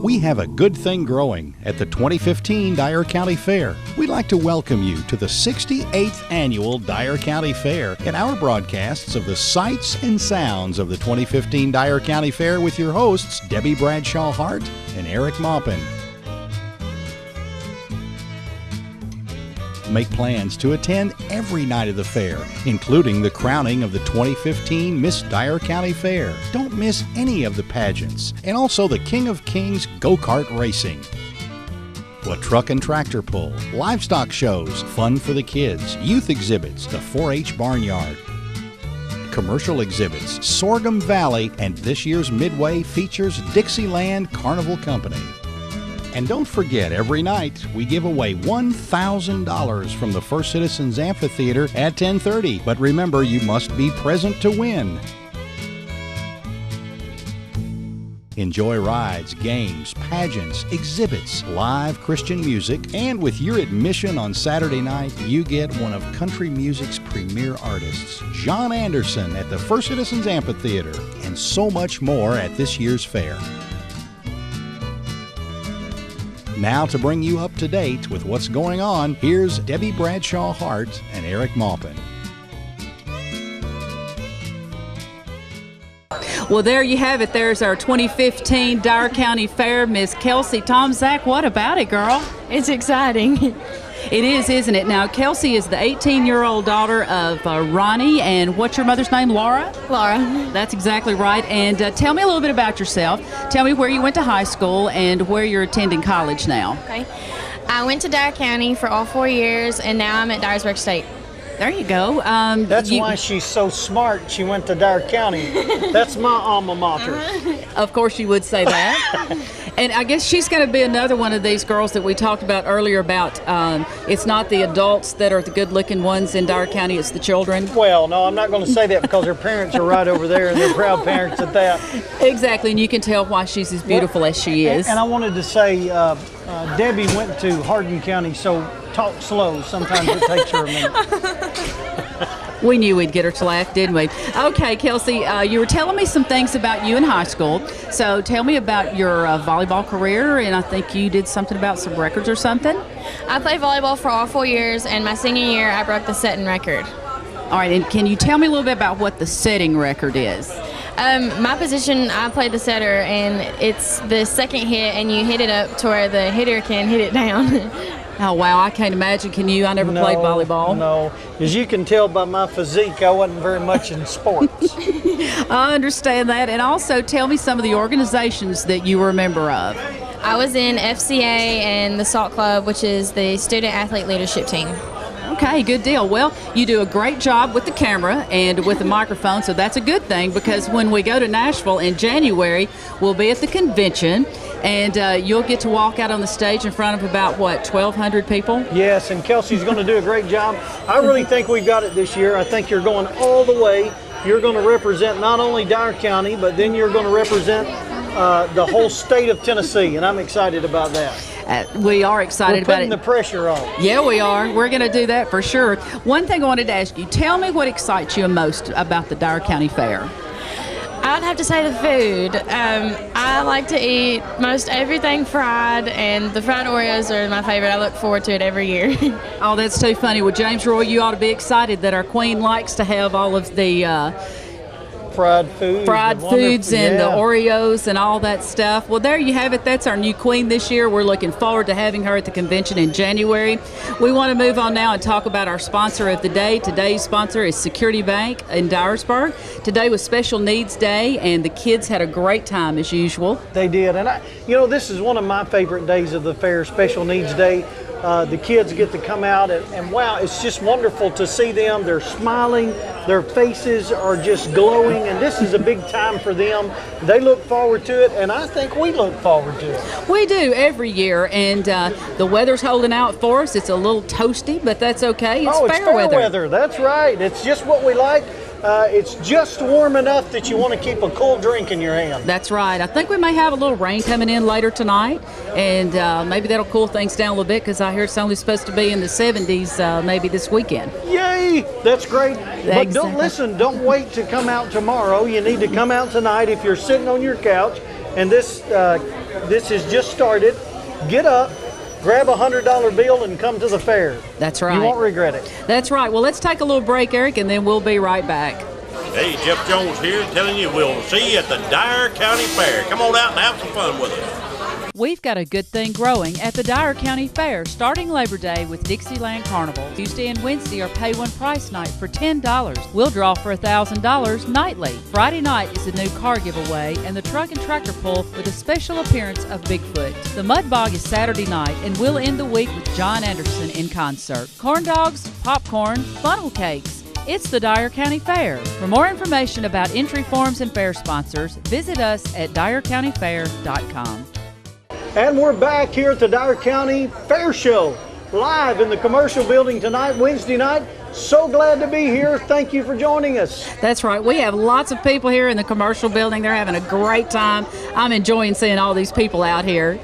We have a good thing growing at the 2015 Dyer County Fair. We'd like to welcome you to the 68th Annual Dyer County Fair and our broadcasts of the sights and sounds of the 2015 Dyer County Fair with your hosts, Debbie Bradshaw Hart and Eric Maupin. Make plans to attend every night of the fair, including the crowning of the 2015 Miss Dyer County Fair. Don't miss any of the pageants, and also the King of Kings go-kart racing. A truck and tractor pull, livestock shows, fun for the kids, youth exhibits, the 4-H barnyard, commercial exhibits, Sorghum Valley, and this year's Midway features Dixieland Carnival Company. And don't forget, every night we give away $1,000 from the First Citizens Amphitheater at 10:30. But remember, you must be present to win. Enjoy rides, games, pageants, exhibits, live Christian music, and with your admission on Saturday night, you get one of country music's premier artists, John Anderson, at the First Citizens Amphitheater, and so much more at this year's fair. Now, to bring you up to date with what's going on, here's Debbie Bradshaw Hart and Eric Maupin. Well, there you have it. There's our 2015 Dyer County Fair. Miss Kelsey Tomzak, what about it, girl? It's exciting. It is, isn't it? Now, Kelsey is the 18-year-old daughter of Ronnie, and what's your mother's name, Laura? Laura. That's exactly right. And tell me a little bit about yourself. Tell me where you went to high school and where you're attending college now. Okay. I went to Dyer County for all 4 years, and now I'm at Dyersburg State. There you go. That's why she's so smart. She went to Dyer County. That's my alma mater. Of course you would say that. And I guess she's going to be another one of these girls that we talked about earlier about it's not the adults that are the good-looking ones in Dyer County, it's the children. Well, no, I'm not going to say that because her parents are right over there, and they're proud parents at that. Exactly, and you can tell why she's as beautiful as she is. And I wanted to say Debbie went to Hardin County, so talk slow. Sometimes it takes her a minute. We knew we'd get her to laugh, didn't we? Okay, Kelsey, you were telling me some things about you in high school. So tell me about your volleyball career, and I think you did something about some records or something. I played volleyball for all 4 years, and my senior year I broke the setting record. All right, and can you tell me a little bit about what the setting record is? My position, I played the setter, and it's the second hit, and you hit it up to where the hitter can hit it down. Oh, wow, I can't imagine. Can you? I never played volleyball. No. As you can tell by my physique, I wasn't very much in sports. I understand that. And also, tell me some of the organizations that you were a member of. I was in FCA and the SALT Club, which is the Student Athlete Leadership Team. Okay, good deal. Well, you do a great job with the camera and with the microphone, so that's a good thing because when we go to Nashville in January, we'll be at the convention, and you'll get to walk out on the stage in front of about, 1,200 people? Yes, and Kelsey's going to do a great job. I really think we've got it this year. I think you're going all the way. You're going to represent not only Dyer County, but then you're going to represent the whole state of Tennessee, and I'm excited about that. We are excited about it. We're putting the pressure on. Yeah, we are. We're going to do that for sure. One thing I wanted to ask you, tell me what excites you most about the Dyer County Fair. I'd have to say the food. I like to eat most everything fried, and the fried Oreos are my favorite. I look forward to it every year. Oh, that's too funny. Well, James Roy, you ought to be excited that our queen likes to have all of the fried foods and the Oreos and all that stuff. Well, there you have it. That's our new queen this year. We're looking forward to having her at the convention in January. We want to move on now and talk about our sponsor of the day. Today's sponsor is Security Bank in Dyersburg. Today was Special Needs Day, and the kids had a great time as usual. They did, and this is one of my favorite days of the fair, Special Needs Day. The kids get to come out, and wow, it's just wonderful to see them. They're smiling, their faces are just glowing, and this is a big time for them. They look forward to it, and I think we look forward to it. We do every year, and the weather's holding out for us. It's a little toasty, but that's okay. It's fair weather. That's right. It's just what we like. It's just warm enough that you want to keep a cool drink in your hand. That's right. I think we may have a little rain coming in later tonight, and maybe that'll cool things down a little bit because I hear it's only supposed to be in the 70s maybe this weekend. Yay! That's great. But don't wait to come out tomorrow. You need to come out tonight if you're sitting on your couch. and this has just started. Get up, grab a $100 bill, and come to the fair. That's right. You won't regret it. That's right. Well, let's take a little break, Eric, and then we'll be right back. Hey, Jeff Jones here telling you we'll see you at the Dyer County Fair. Come on out and have some fun with us. We've got a good thing growing at the Dyer County Fair starting Labor Day with Dixieland Carnival. Tuesday and Wednesday are pay one price night for $10. We'll draw for $1,000 nightly. Friday night is a new car giveaway and the truck and tractor pull with a special appearance of Bigfoot. The Mud Bog is Saturday night and we'll end the week with John Anderson in concert. Corn dogs, popcorn, funnel cakes. It's the Dyer County Fair. For more information about entry forms and fair sponsors, visit us at dyercountyfair.com. And we're back here at the Dyer County Fair Show, live in the commercial building tonight, Wednesday night. So glad to be here. Thank you for joining us. That's right. We have lots of people here in the commercial building. They're having a great time. I'm enjoying seeing all these people out here.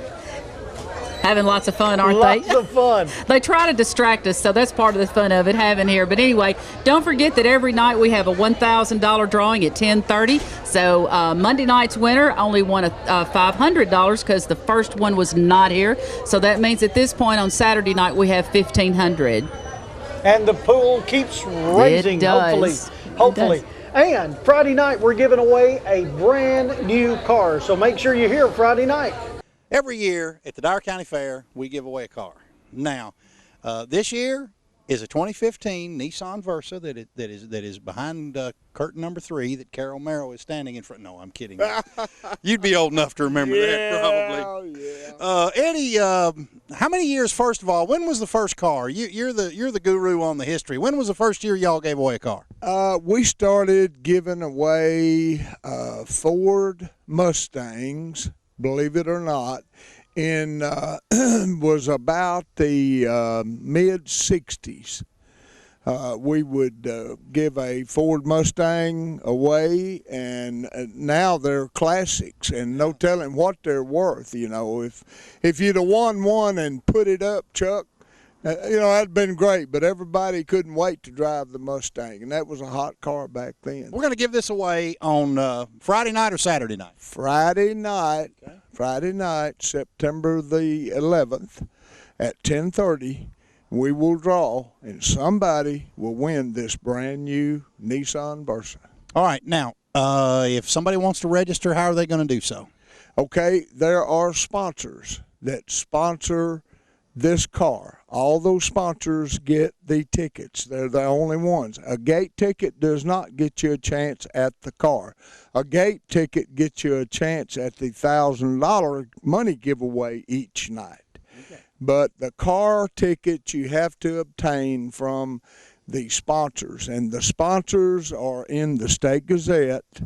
Having lots of fun, aren't they? Lots of fun. They try to distract us, so that's part of the fun of it, having here. But anyway, don't forget that every night we have a $1,000 drawing at 10:30. So Monday night's winner only won $500 because the first one was not here. So that means at this point on Saturday night we have $1,500. And the pool keeps raising, It does. hopefully. It does. And Friday night we're giving away a brand new car. So make sure you're here Friday night. Every year at the Dyer County Fair, we give away a car. Now, this year is a 2015 Nissan Versa that is behind curtain number 3 that Carol Merrill is standing in front. No, I'm kidding. You'd be old enough to remember that, probably. Yeah. Eddie, how many years? First of all, when was the first car? You're the guru on the history. When was the first year y'all gave away a car? We started giving away Ford Mustangs, believe it or not, in was about the mid-'60s. We would give a Ford Mustang away, and now they're classics, and no telling what they're worth. You know, if you'd have won one and put it up, Chuck, that'd been great, but everybody couldn't wait to drive the Mustang, and that was a hot car back then. We're going to give this away on Friday night or Saturday night? Friday night, okay. Friday night, September the 11th at 10:30, we will draw, and somebody will win this brand new Nissan Versa. All right, now, if somebody wants to register, how are they going to do so? Okay, there are sponsors that sponsor this car. All those sponsors get the tickets. They're the only ones. A gate ticket does not get you a chance at the car. A gate ticket gets you a chance at the $1,000 money giveaway each night. Okay. But the car ticket you have to obtain from the sponsors, and the sponsors are in the State Gazette,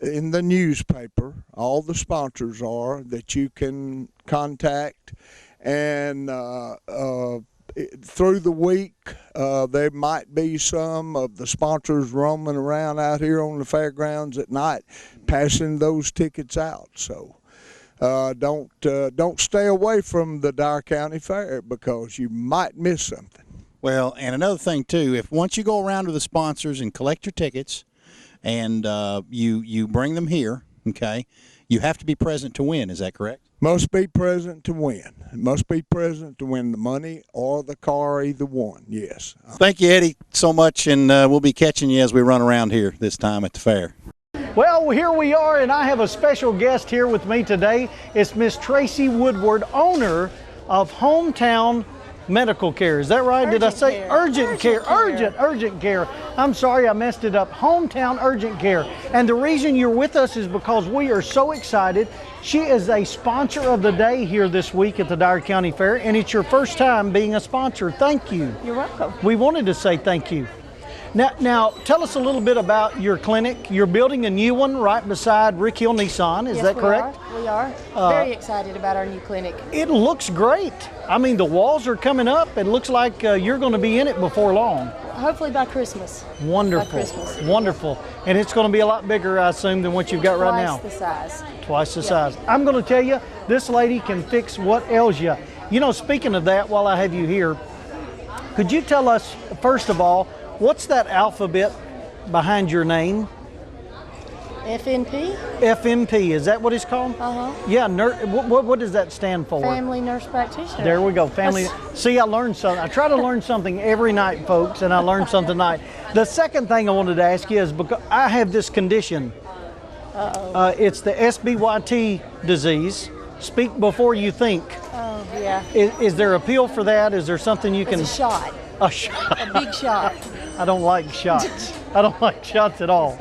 in the newspaper. All the sponsors are that you can contact, and through the week there might be some of the sponsors roaming around out here on the fairgrounds at night passing those tickets out. So don't stay away from the Dyer County Fair because you might miss something. Well, and another thing too, if once you go around to the sponsors and collect your tickets, and you bring them here, okay, you have to be present to win. Is that correct? Must be present to win. Must be present to win the money or the car, either one, yes. Thank you, Eddie, so much, and we'll be catching you as we run around here this time at the fair. Well, here we are, and I have a special guest here with me today. It's Miss Tracy Woodward, owner of Hometown Medical Care. Is that right? Did I say urgent care? Urgent care. I'm sorry, I messed it up. Hometown Urgent Care. And the reason you're with us is because we are so excited. She is a sponsor of the day here this week at the Dyer County Fair, and it's your first time being a sponsor. Thank you. You're welcome. We wanted to say thank you. Now, tell us a little bit about your clinic. You're building a new one right beside Rick Hill Nissan. Is that correct? We are. Very excited about our new clinic. It looks great. I mean, the walls are coming up. It looks like you're going to be in it before long. Hopefully by Christmas. Wonderful. By Christmas. Wonderful. And it's going to be a lot bigger, I assume, than what you've got right now. Twice the size. Twice the size. I'm going to tell you, this lady can fix what ails you. You know, speaking of that, while I have you here, could you tell us, first of all, what's that alphabet behind your name? FNP? FNP, is that what it's called? Uh-huh. Yeah, what does that stand for? Family Nurse Practitioner. There we go, family. See, I learned something. I try to learn something every night, folks, and I learned something tonight. The second thing I wanted to ask you is, because I have this condition. It's the SBYT disease. Speak before you think. Oh, yeah. Is there a pill for that? Is there something you can... It's a shot. A shot. A big shot. I don't like shots. I don't like shots at all.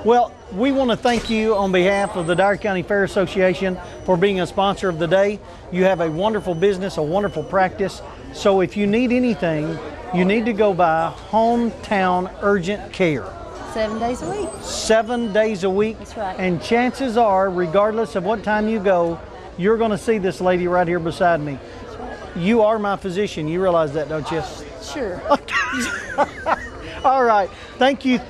Well, we want to thank you on behalf of the Dyer County Fair Association for being a sponsor of the day. You have a wonderful business, a wonderful practice. So if you need anything, you need to go by Hometown Urgent Care. 7 days a week. 7 days a week. That's right. And chances are, regardless of what time you go, you're going to see this lady right here beside me. That's right. You are my physician. You realize that, don't you? Sure. All right. Thank you for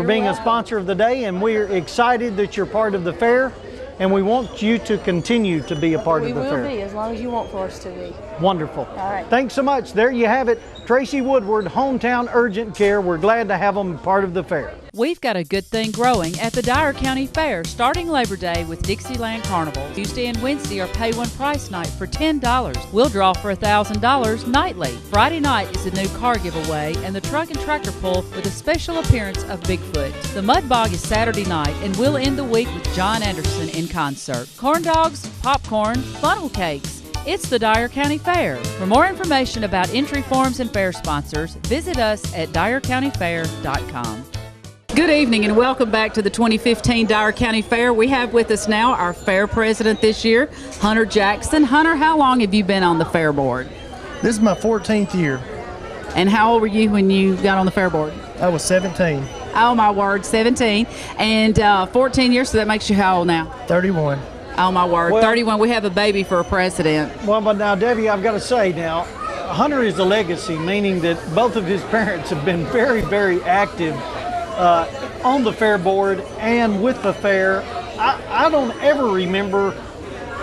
being welcome. a sponsor of the day, and we're excited that you're part of the fair, and we want you to continue to be a part We of the will fair. be, as long as you want for us to be. Wonderful. All right. Thanks so much. There you have it. Tracy Woodward, Hometown Urgent Care. We're glad to have them part of the fair. We've got a good thing growing at the Dyer County Fair starting Labor Day with Dixieland Carnival. Tuesday and Wednesday are pay one price night for $10. We'll draw for $1,000 nightly. Friday night is a new car giveaway and the truck and tractor pull with a special appearance of Bigfoot. The Mud Bog is Saturday night and we'll end the week with John Anderson in concert. Corn dogs, popcorn, funnel cakes. It's the Dyer County Fair. For more information about entry forms and fair sponsors, visit us at dyercountyfair.com. Good evening and welcome back to the 2015 Dyer County Fair. We have with us now our fair president this year, Hunter Jackson. Hunter, how long have you been on the fair board? This is my 14th year. And how old were you when you got on the fair board? I was 17. Oh my word, 17. And 14 years, so that makes you how old now? 31. Oh my word, Well, 31. We have a baby for a president. Well, but now, Debbie, I've got to say now, Hunter is a legacy, meaning that both of his parents have been very, very active on the fair board and with the fair. I don't ever remember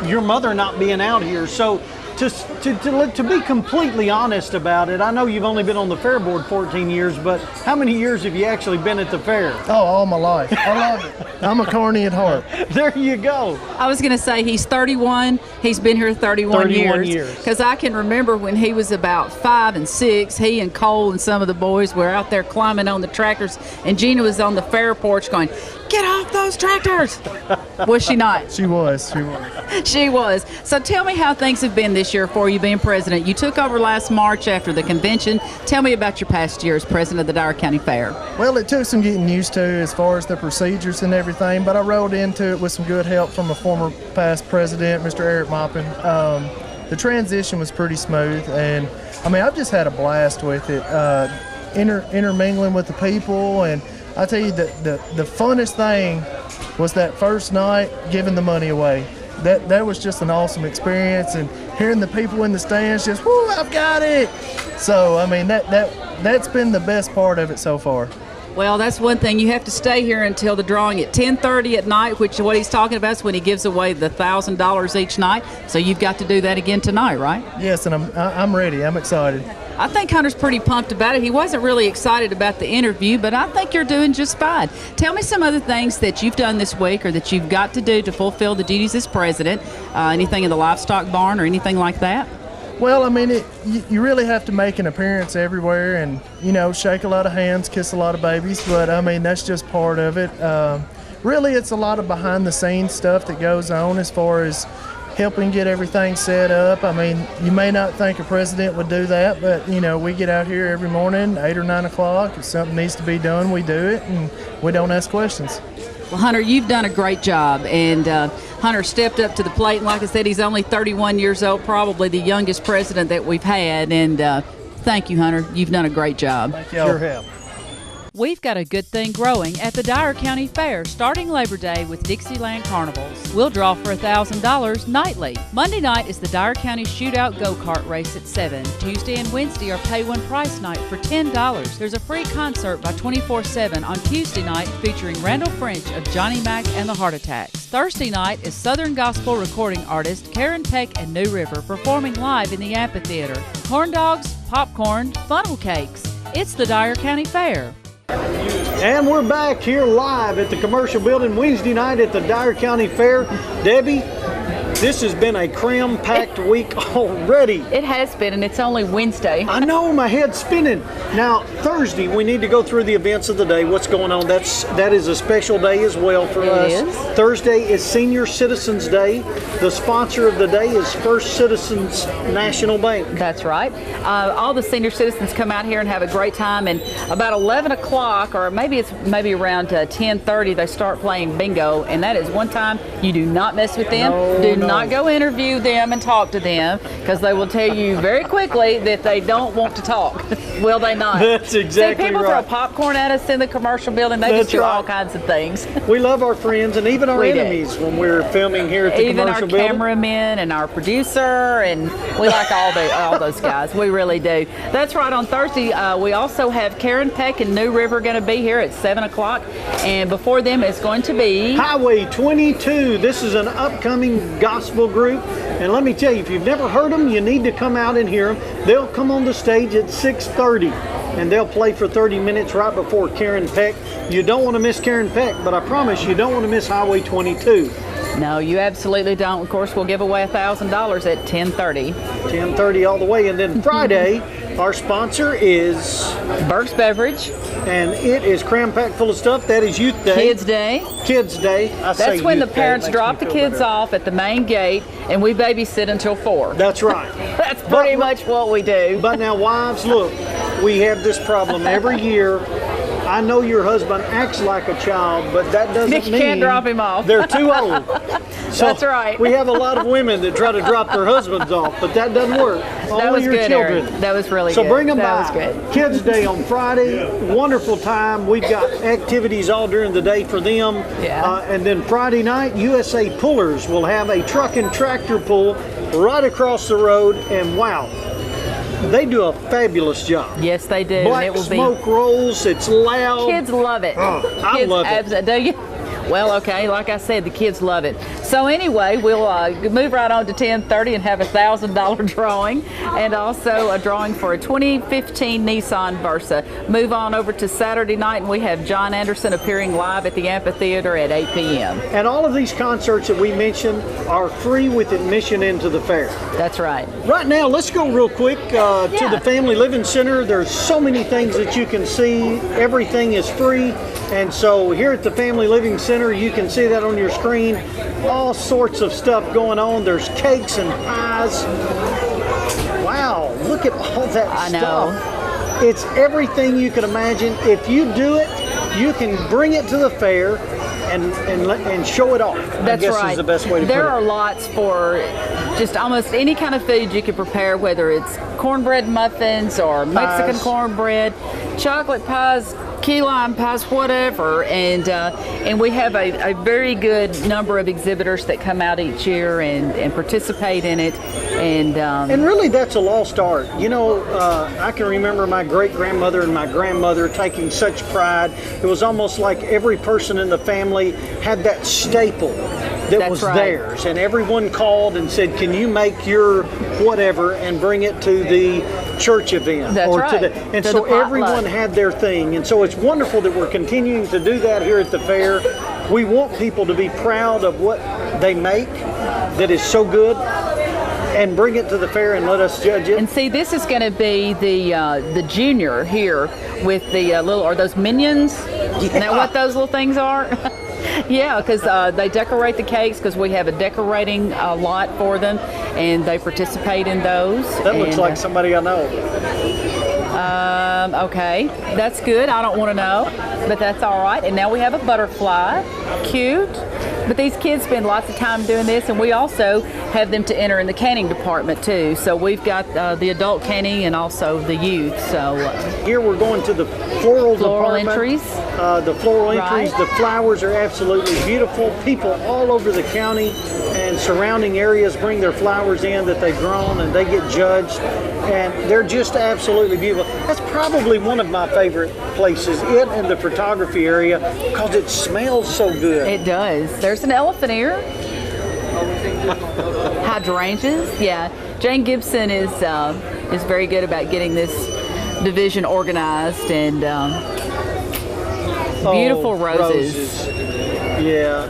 your mother not being out here. So to be completely honest about it, I know you've only been on the fair board 14 years, but how many years have you actually been at the fair? Oh, all my life. I love it. I'm a carny at heart. There you go. I was going to say he's 31. He's been here 31 years. Because I can remember when he was about 5 and 6, he and Cole and some of the boys were out there climbing on the tractors, and Gina was on the fair porch going, "Get off those tractors!" Was she not? She was. She was. So tell me how things have been this year for you being president. You took over last March after the convention. Tell me about your past year as president of the Dyer County Fair. Well, it took some getting used to as far as the procedures and everything, but I rolled into it with some good help from a former past president, Mr. Eric Maupin. The transition was pretty smooth, and I mean, I've just had a blast with it, intermingling with the people, and I tell you that the funnest thing was that first night giving the money away. That was just an awesome experience, and hearing the people in the stands just, "Woo, I've got it!" So I mean, that's been the best part of it so far. Well, that's one thing. You have to stay here until the drawing at 10:30 at night, which what he's talking about is when he gives away the $1,000 each night. So you've got to do that again tonight, right? Yes, and I'm ready. I'm excited. I think Hunter's pretty pumped about it. He wasn't really excited about the interview, but I think you're doing just fine. Tell me some other things that you've done this week or that you've got to do to fulfill the duties as president. Anything in the livestock barn or anything like that? Well, I mean, you really have to make an appearance everywhere and, shake a lot of hands, kiss a lot of babies, but, I mean, that's just part of it. Really, it's a lot of behind-the-scenes stuff that goes on as far as helping get everything set up. I mean, you may not think a president would do that, but, we get out here every morning, 8 or 9 o'clock. If something needs to be done, we do it, and we don't ask questions. Well, Hunter, you've done a great job, and Hunter stepped up to the plate, and like I said, he's only 31 years old, probably the youngest president that we've had, and thank you, Hunter. You've done a great job. Thank you. Sure have. We've got a good thing growing at the Dyer County Fair starting Labor Day with Dixieland Carnivals. We'll draw for $1,000 nightly. Monday night is the Dyer County Shootout Go-Kart Race at 7. Tuesday and Wednesday are pay one price night for $10. There's a free concert by 24/7 on Tuesday night featuring Randall French of Johnny Mac and the Heart Attacks. Thursday night is Southern Gospel recording artist Karen Peck and New River performing live in the amphitheater. Corn dogs, popcorn, funnel cakes. It's the Dyer County Fair. And we're back here live at the commercial building Wednesday night at the Dyer County Fair. Debbie, this has been a cram-packed week already. It has been, and it's only Wednesday. I know, my head's spinning. Now, Thursday, we need to go through the events of the day, what's going on. That is a special day as well for us. It is. Thursday is Senior Citizens Day. The sponsor of the day is First Citizens National Bank. That's right. All the senior citizens come out here and have a great time, and about 11 o'clock, or maybe around 10:30, they start playing bingo, and that is one time you do not mess with them. Do not go interview them and talk to them, because they will tell you very quickly that they don't want to talk. Will they not? That's exactly See, people right. throw popcorn at us in the commercial building. They just do all kinds of things. We love our friends and even our We do. enemies when we're filming here at the Even commercial our building. cameramen and our producer, and we like all those guys. We really do. That's right. On Thursday, we also have Karen Peck and New River going to be here at 7 o'clock, and before them it's going to be Highway 22. This is an upcoming gospel group, and let me tell you, if you've never heard them, you need to come out and hear them. They'll come on the stage at 6:30, and they'll play for 30 minutes right before Karen Peck. You don't want to miss Karen Peck, but I promise you don't want to miss Highway 22. No, you absolutely don't. Of course, we'll give away $1,000 at 10:30. 10:30 all the way, and then Friday, our sponsor is Burke's Beverage. And it is cram-packed full of stuff. That is Youth Day. Kids Day. Kids Day. That's when the parents drop the kids off at the main gate, and we babysit until 4. That's right. That's pretty much what we do. But now, wives, look, we have this problem every year. I know your husband acts like a child, but that doesn't mean you can't drop him off. They're too old. So that's right. We have a lot of women that try to drop their husbands off, but that doesn't work. That Only was your good, children. Aaron. That was really so good. So bring them that by. Was good. Kids Day on Friday. Wonderful time. We've got activities all during the day for them. Yeah. And then Friday night, USA Pullers will have a truck and tractor pull right across the road. And wow, they do a fabulous job. Yes, they do. Black and it will smoke rolls. It's loud. Kids love it. Oh, I love it. Do you? Well, okay, like I said, the kids love it. So anyway, we'll move right on to 10:30 and have a $1,000 drawing, and also a drawing for a 2015 Nissan Versa. Move on over to Saturday night, and we have John Anderson appearing live at the amphitheater at 8 p.m. And all of these concerts that we mentioned are free with admission into the fair. That's right. Right now, let's go real quick to the Family Living Center. There's so many things that you can see. Everything is free. And so here at the Family Living Center, you can see that on your screen. All sorts of stuff going on. There's cakes and pies. Wow, look at all that I stuff. know. It's everything you can imagine. If you do it, you can bring it to the fair and show it off. That's I guess right. is the best way to put it. There are lots for just almost any kind of food you can prepare, whether it's cornbread muffins or Mexican cornbread, chocolate pies, key lime pies, whatever, and we have a very good number of exhibitors that come out each year and participate in it, and really that's a lost art. You know, I can remember my great-grandmother and my grandmother taking such pride. It was almost like every person in the family had that staple that was theirs, and everyone called and said, can you make your whatever and bring it to the church event? That's or right. And to so the everyone had their thing, and so it's wonderful that we're continuing to do that here at the fair. We want people to be proud of what they make that is so good, and bring it to the fair and let us judge it. And see, this is going to be the junior here with the are those minions? Yeah. Isn't that what those little things are? Yeah, because they decorate the cakes, because we have a decorating lot for them, and they participate in those. That looks like somebody I know. Okay, that's good. I don't want to know, but that's all right. And now we have a butterfly. Cute. But these kids spend lots of time doing this, and we also have them to enter in the canning department too. So we've got the adult canning and also the youth. So here we're going to the floral department. Entries. The floral entries. The flowers are absolutely beautiful. People all over the county and surrounding areas bring their flowers in that they've grown, and they get judged, and they're just absolutely beautiful. That's probably one of my favorite places, it and the photography area, because it smells so good. It does. There's an elephant ear. Hydrangeas. Yeah, Jane Gibson is very good about getting this division organized, and Beautiful Oh, roses. Yeah,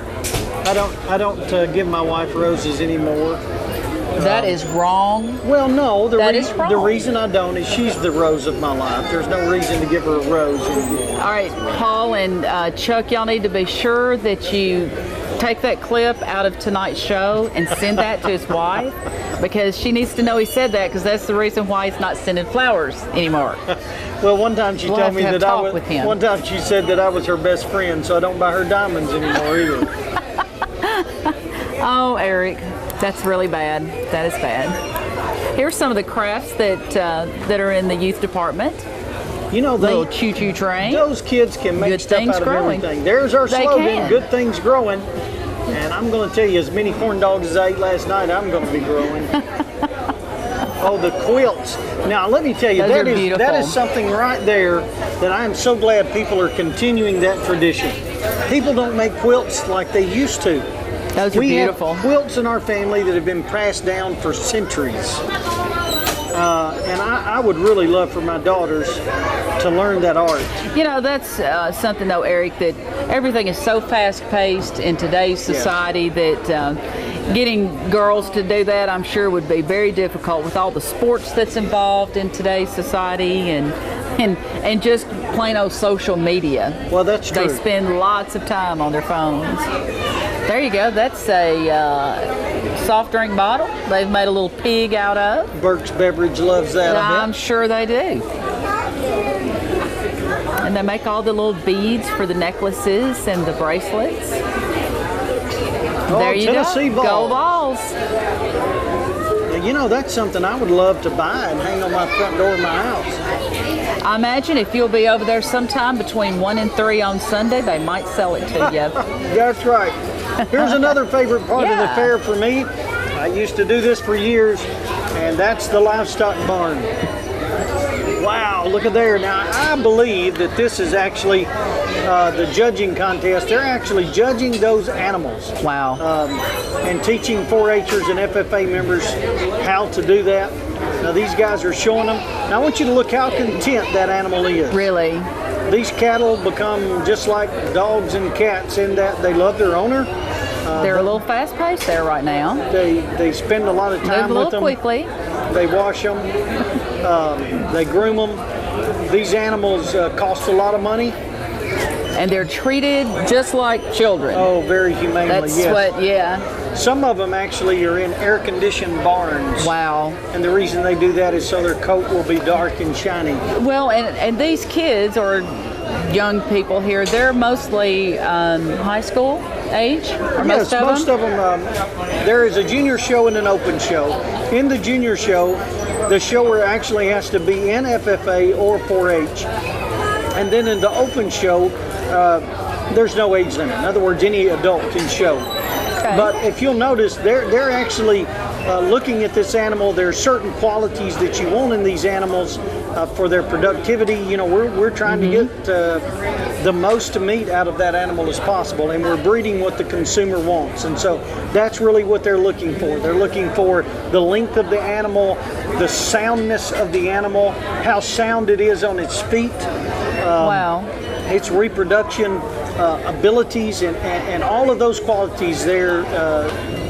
I don't give my wife roses anymore. That is wrong. Well, no, That is the wrong. reason I don't is she's the rose of my life. There's no reason to give her a rose anymore. All right, Paul and Chuck, y'all need to be sure that you take that clip out of tonight's show and send that to his wife, because she needs to know he said that, because that's the reason why he's not sending flowers anymore. Well, one time she We'll told have me to have that I talk was. with him. One time she said that I was her best friend, so I don't buy her diamonds anymore either. Oh, Eric, that's really bad. That is bad. Here's some of the crafts that are in the youth department. You know, Little choo-choo train. those kids can make Good stuff things out of growing. everything. There's our They slogan, can. good things growing. And I'm going to tell you, as many corn dogs as I ate last night, I'm going to be growing. Oh, the quilts. Now, let me tell you, Those are beautiful. that is something right there that I am so glad people are continuing that tradition. People don't make quilts like they used to. Those are We beautiful. have quilts in our family that have been passed down for centuries. And I would really love for my daughters to learn that art. You know, that's something, though, Eric, that everything is so fast-paced in today's society that getting girls to do that, I'm sure, would be very difficult with all the sports that's involved in today's society and just plain old social media. Well, that's true. They spend lots of time on their phones. There you go. That's a soft drink bottle they've made a little pig out of. Burke's Beverage loves that. I I'm bet. sure they do. And they make all the little beads for the necklaces and the bracelets. There you Tennessee go. ball. Go Balls. You know, that's something I would love to buy and hang on my front door of my house. I imagine if you'll be over there sometime between 1 and 3 on Sunday, they might sell it to you. That's right. Here's another favorite part of the Yeah. fair for me. I used to do this for years, and that's the livestock barn. Wow, look at there. Now, I believe that this is actually the judging contest. They're actually judging those animals. Wow. And teaching 4-Hers and FFA members how to do that. Now, these guys are showing them. Now, I want you to look how content that animal is. Really? These cattle become just like dogs and cats in that they love their owner. They're a little fast-paced there right now. They spend a lot of Move time a with little them. quickly. They wash them. They groom them. These animals cost a lot of money. And they're treated just like children. Oh, very humanely. That's yes. what, yeah. Some of them actually are in air-conditioned barns. Wow. And the reason they do that is so their coat will be dark and shiny. Well, and these kids or young people here, they're mostly high school age? Or Yes, most of them? there is a junior show and an open show. In the junior show, the shower actually has to be in FFA or 4-H. And then in the open show, there's no age limit. In other words, any adult can show. Okay. But if you'll notice, they're actually looking at this animal. There are certain qualities that you want in these animals for their productivity. You know, we're trying to get the most meat out of that animal as possible, and we're breeding what the consumer wants. And so that's really what they're looking for. They're looking for the length of the animal, the soundness of the animal, how sound it is on its feet. Wow. Its reproduction abilities and all of those qualities there.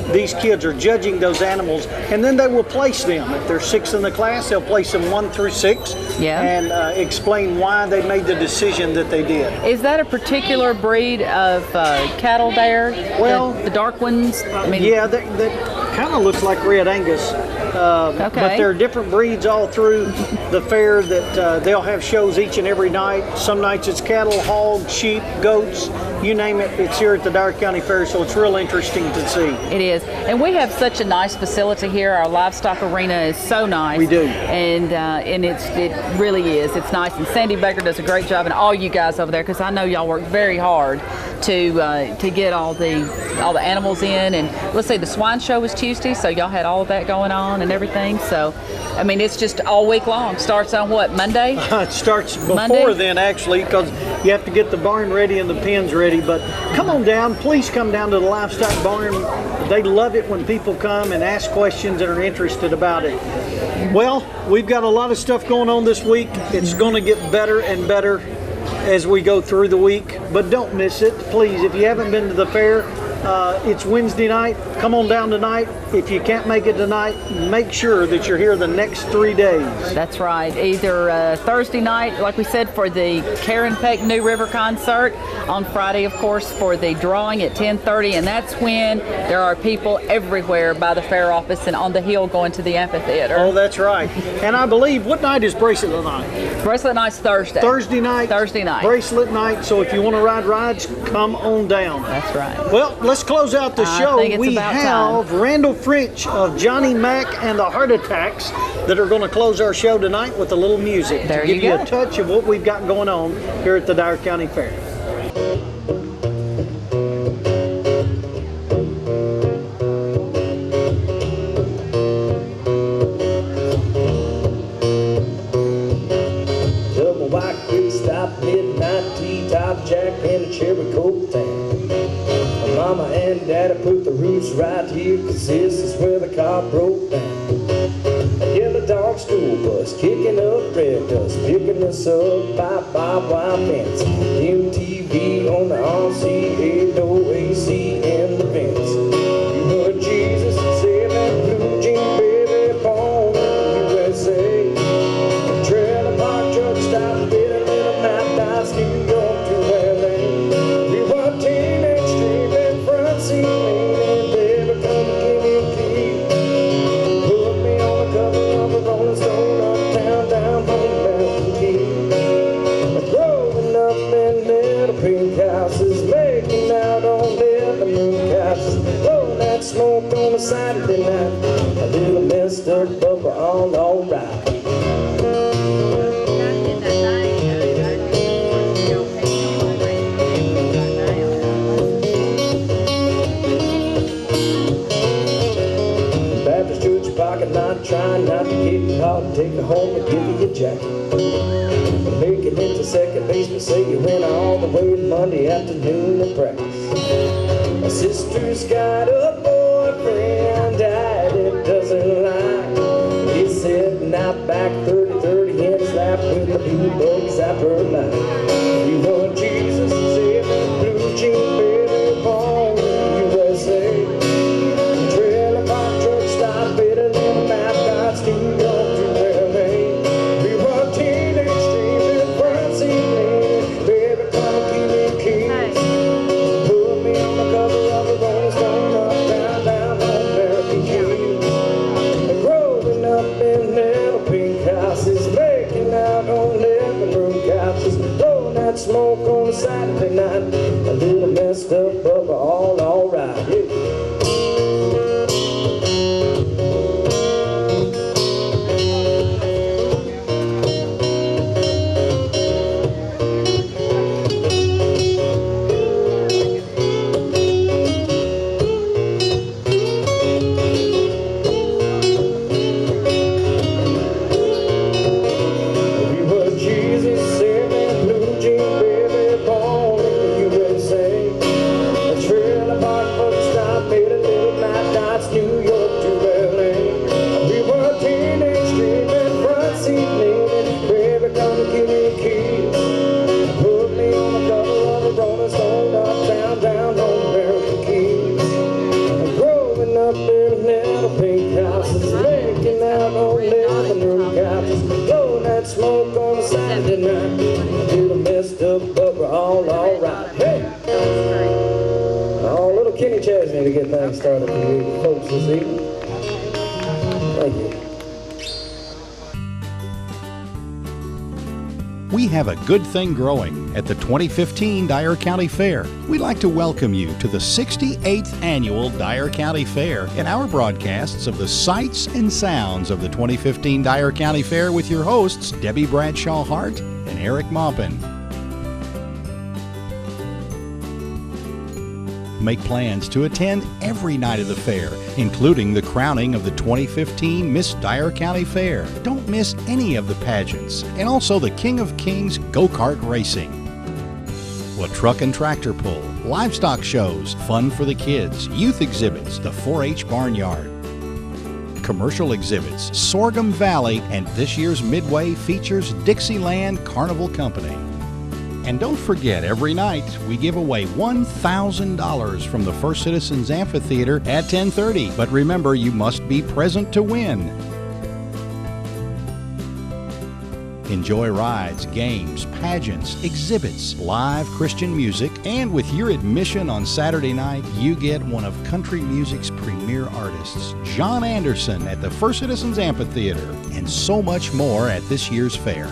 These kids are judging those animals, and then they will place them. If they're 6 in the class, they'll place them 1 through 6 Yeah. and explain why they made the decision that they did. Is that a particular breed of cattle there? Well, the dark ones? I mean, Yeah, that kind of looks like Red Angus. But there are different breeds all through the fair that they'll have shows each and every night. Some nights it's cattle, hogs, sheep, goats, you name it. It's here at the Dyer County Fair, so it's real interesting to see. It is. And we have such a nice facility here. Our livestock arena is so nice. We do. And it really is. It's nice. And Sandy Baker does a great job, and all you guys over there, because I know y'all work very hard to get all the animals in. And let's say the swine show was Tuesday, so y'all had all of that going on and everything. So, I mean, it's just all week long. Starts on what, Monday? It starts before Monday? then, actually, because you have to get the barn ready and the pens ready. But come on down. Please come down to the livestock barn. They love it when people come and ask questions and are interested about it. Well, we've got a lot of stuff going on this week. It's going to get better and better. as we go through the week, but don't miss it. Please, if you haven't been to the fair, it's Wednesday night. Come on down tonight. If you can't make it tonight, make sure that you're here the next 3 days. That's right. Either Thursday night, like we said, for the Karen Peck New River concert. On Friday, of course, for the drawing at 10:30. And that's when there are people everywhere by the fair office and on the hill going to the amphitheater. Oh, that's right. And I believe, what night is Bracelet Night? Bracelet Night's Thursday. Thursday night? Thursday night. Bracelet Night. So if you want to ride rides, come on down. That's right. Well, let's close out the show. We have Randall French of Johnny Mack and the Heart Attacks that are going to close our show tonight with a little music there to give you go. a touch of what we've got going on here at the Dyer County Fair. Double white creek stop, midnight tea, top jack, and a cherry coke tan. My mama and daddy put the roots right here, 'cause this is where the car broke down. A yellow dog school bus kicking up red dust, picking us up by barbed wire fence. MTV on the RCA, no AC in the vents. You heard Jesus say that blue jean baby born in the USA. Trailer park truck stop, little Mount Dice, New York to LA. We were teenage dream in front seat leaning, baby come give me a key. Put me on the cover of a Rolling Stone, uptown, down home, Mountain Key. Growing up in little pink houses, making out on living room couches, blowing that smoke on a Saturday night. A little messed up, but we're all alright. Baptist church parking lot, trying not to get caught, take her home and give you your jacket. Making it to second base, but say you went all the way Monday afternoon to practice. My sister's got a boyfriend, Daddy doesn't like. He's sitting out back 30-30 in his lap with the blue bugs out her line. You want Jesus to save that blue jean baby born in the USA. Trailer park truck stop, it a little Mount Dice, New York to LA. We were teenage dreaming, front seat leaning, baby come give me keys. Put me on the cover of a Rolling Stone, uptown, down on American Keys. Growing up in little pink houses, making out on living room couches, blowing that smoke on a Saturday night. A little messed up, but we're all alright. Yeah. We were Jesus, saving blue jean baby born in the USA. A trailer park bus stop, made a little Mount Dice, New York to LA. We were teenage dreaming, front seat leaning, baby come give me keys. Put me on the cover of a Rolling Stone, uptown, down on American Keys. Growing up in little pink houses, making out on living room couches, blowing that smoke on a Saturday night. A little messed up, but we're all alright. Hey! Oh, little Kenny Chesney to get things started for you folks this evening. Thank you. We have a good thing growing at the 2015 Dyer County Fair. We'd like to welcome you to the 68th Annual Dyer County Fair and our broadcasts of the sights and sounds of the 2015 Dyer County Fair with your hosts, Debbie Bradshaw Hart and Eric Maupin. Make plans to attend every night of the fair, including the crowning of the 2015 Miss Dyer County Fair. Don't miss any of the pageants, and also the King of Kings go-kart racing. A truck and tractor pull, livestock shows, fun for the kids, youth exhibits, the 4-H barnyard, commercial exhibits, Sorghum Valley, and this year's Midway features Dixieland Carnival Company. And don't forget, every night we give away $1,000 from the First Citizens Amphitheater at 10:30. But remember, you must be present to win. Enjoy rides, games, pageants, exhibits, live Christian music, and with your admission on Saturday night, you get one of country music's premier artists, John Anderson, at the First Citizens Amphitheater, and so much more at this year's fair.